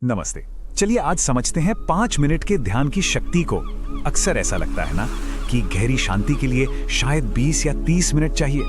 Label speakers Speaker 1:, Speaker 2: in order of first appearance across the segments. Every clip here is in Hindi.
Speaker 1: नमस्ते। चलिए आज समझते हैं 5 मिनट के ध्यान की शक्ति को। अक्सर ऐसा लगता है ना कि गहरी शांति के लिए शायद 20 या 30 मिनट चाहिए,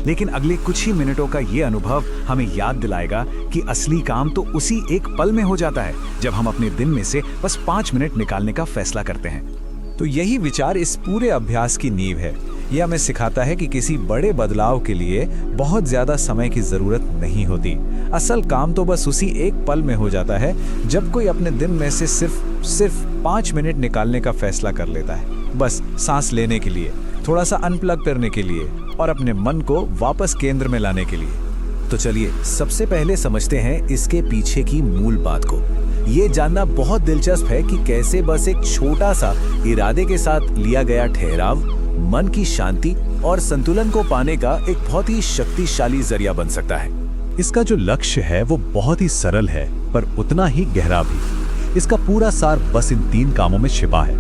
Speaker 1: लेकिन अगले कुछ ही मिनटों का ये अनुभव हमें याद दिलाएगा कि असली काम तो उसी एक पल में हो जाता है जब हम अपने दिन में से बस 5 मिनट निकालने का फैसला करते हैं।
Speaker 2: तो यही विचार इस पूरे अभ्यास की नींव है। यह हमें सिखाता है कि किसी बड़े बदलाव के लिए बहुत ज्यादा समय की जरूरत नहीं होती। असल काम तो बस उसी एक पल में हो जाता है जब कोई अपने दिन में से सिर्फ 5 मिनट निकालने का फैसला कर लेता है, बस सांस लेने के लिए, थोड़ा सा अनप्लग करने के लिए और अपने मन को वापस केंद्र में लाने के लिए।
Speaker 3: तो चलिए सबसे पहले समझते हैं इसके पीछे की मूल बात को। ये जानना बहुत दिलचस्प है कि कैसे बस एक छोटा सा इरादे के साथ लिया गया ठहराव मन की शांति और संतुलन को पाने का एक बहुत ही शक्तिशाली जरिया बन सकता है।
Speaker 4: इसका जो लक्ष्य है वो बहुत ही सरल है, पर उतना ही गहरा भी। इसका पूरा सार बस इन 3 कामों में छिपा है: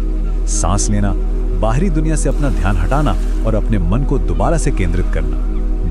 Speaker 4: सांस लेना, बाहरी दुनिया से अपना ध्यान हटाना और अपने मन को दोबारा से केंद्रित करना।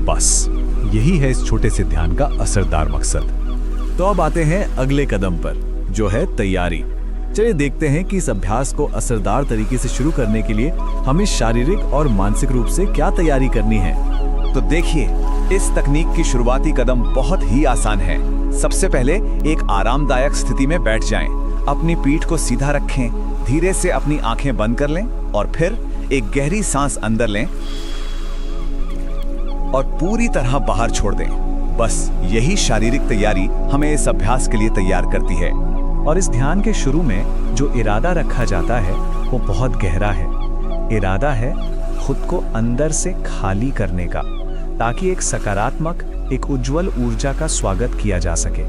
Speaker 4: बस यही है इस छोटे से ध्यान का असरदार मकसद।
Speaker 3: तो अब आते हैं अगले कदम पर, जो है तैयारी। चलिए देखते हैं कि इस अभ्यास को असरदार तरीके से शुरू करने के लिए हमें शारीरिक और मानसिक रूप से क्या तैयारी करनी है। तो देखिए, इस तकनीक की शुरुआती कदम बहुत ही आसान है। सबसे पहले एक आरामदायक स्थिति में बैठ जाएं। अपनी पीठ को सीधा रखें, धीरे से अपनी आंखें बंद कर लें और फिर एक गहरी सांस अंदर लें और पूरी तरह बाहर छोड़ दें। बस यही शारीरिक तैयारी हमें इस अभ्यास के लिए तैयार करती है।
Speaker 2: और इस ध्यान के शुरू में जो इरादा रखा जाता है वो बहुत गहरा है। इरादा है खुद को अंदर से खाली करने का, ताकि एक सकारात्मक, एक उज्जवल ऊर्जा का स्वागत किया जा सके।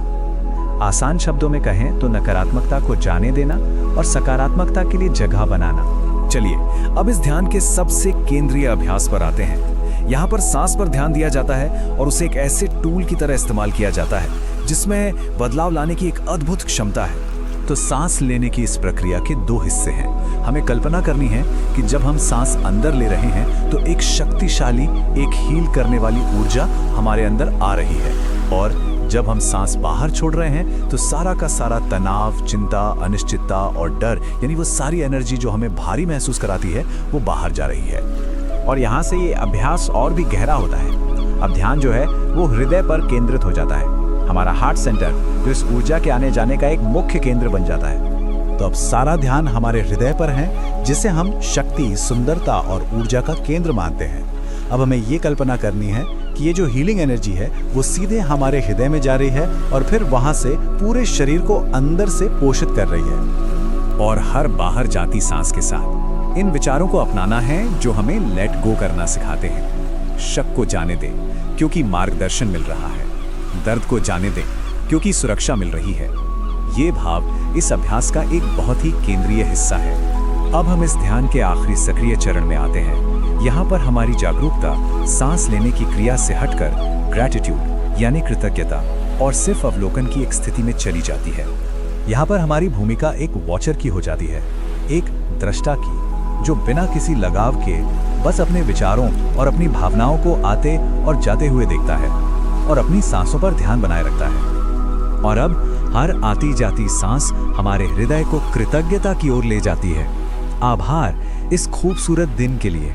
Speaker 2: आसान शब्दों में कहें तो नकारात्मकता को जाने देना और सकारात्मकता के लिए जगह बनाना।
Speaker 3: चलिए अब इस ध्यान के सबसे केंद्रीय अभ्यास पर आते हैं। यहाँ पर सांस पर ध्यान दिया जाता है और उसे एक ऐसे टूल की तरह इस्तेमाल किया जाता है जिसमें बदलाव लाने की एक अद्भुत क्षमता है। तो सांस लेने की इस प्रक्रिया के 2 हिस्से हैं। हमें कल्पना करनी है कि जब हम सांस अंदर ले रहे हैं तो एक शक्तिशाली, एक हील करने वाली ऊर्जा हमारे अंदर आ रही है, और जब हम सांस बाहर छोड़ रहे हैं तो सारा का सारा तनाव, चिंता, अनिश्चितता और डर, यानी वो सारी एनर्जी जो हमें भारी महसूस कराती है, वो बाहर जा रही है।
Speaker 2: और यहाँ से ये अभ्यास और भी गहरा होता है। अब ध्यान जो है वो हृदय पर केंद्रित हो जाता है। हमारा हार्ट सेंटर जो इस ऊर्जा के आने जाने का एक मुख्य केंद्र बन जाता है।
Speaker 4: तो अब सारा ध्यान हमारे हृदय पर है, जिसे हम शक्ति, सुंदरता और ऊर्जा का केंद्र मानते हैं। अब हमें ये कल्पना करनी है कि ये जो हीलिंग एनर्जी है वो सीधे हमारे हृदय में जा रही है और फिर वहां से पूरे शरीर को अंदर से पोषित कर रही है।
Speaker 3: और हर बाहर जाती सांस के साथ इन विचारों को अपनाना है जो हमें लेट गो करना सिखाते हैं। शक को जाने दें क्योंकि मार्गदर्शन मिल रहा है। दर्द को जाने दें क्योंकि सुरक्षा मिल रही है। ये भाव इस अभ्यास का एक बहुत ही केंद्रीय हिस्सा है। अब हम इस ध्यान के आखिरी सक्रिय चरण में आते हैं। यहाँ पर हमारी जागरूकता सांस लेने की क्रिया से हटकर ग्रैटिट्यूड यानी कृतज्ञता और सिर्फ अवलोकन की एक स्थिति में चली जाती है।
Speaker 4: यहाँ पर हमारी भूमिका एक वॉचर की हो जाती है, एक दृष्टा की, जो बिना किसी लगाव के बस अपने विचारों और अपनी भावनाओं को आते और जाते हुए देखता है और अपनी सांसों पर ध्यान बनाए रखता है।
Speaker 3: और अब हर आती जाती सांस हमारे हृदय को कृतज्ञता की ओर ले जाती है। आभार इस खूबसूरत दिन के लिए,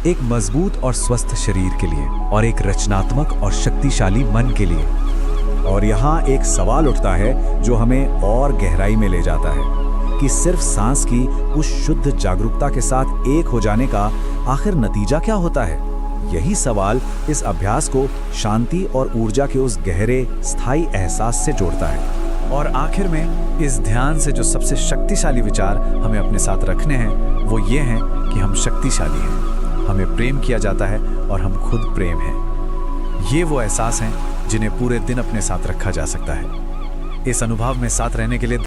Speaker 3: एक मजबूत और स्वस्थ शरीर के लिए और एक रचनात्मक और शक्तिशाली मन के लिए। और यहाँ एक सवाल उठता है जो हमें और गहराई में ले जाता है कि सिर्फ सांस की उस शुद्ध जागरूकता के साथ एक हो जाने का आखिर नतीजा क्या होता है। यही सवाल इस अभ्यास को शांति और ऊर्जा के उस गहरे, स्थायी एहसास से जोड़ता है। और आखिर में इस ध्यान से जो सबसे शक्तिशाली विचार हमें अपने साथ रखने हैं वो ये हैं कि हम शक्तिशाली हैं, हमें प्रेम किया जाता है और हम खुद प्रेम हैं। ये वो एहसास हैं जिन्हें पूरे दिन अपने साथ रखा जा सकता है। इस अनुभव में साथ रहने के लिए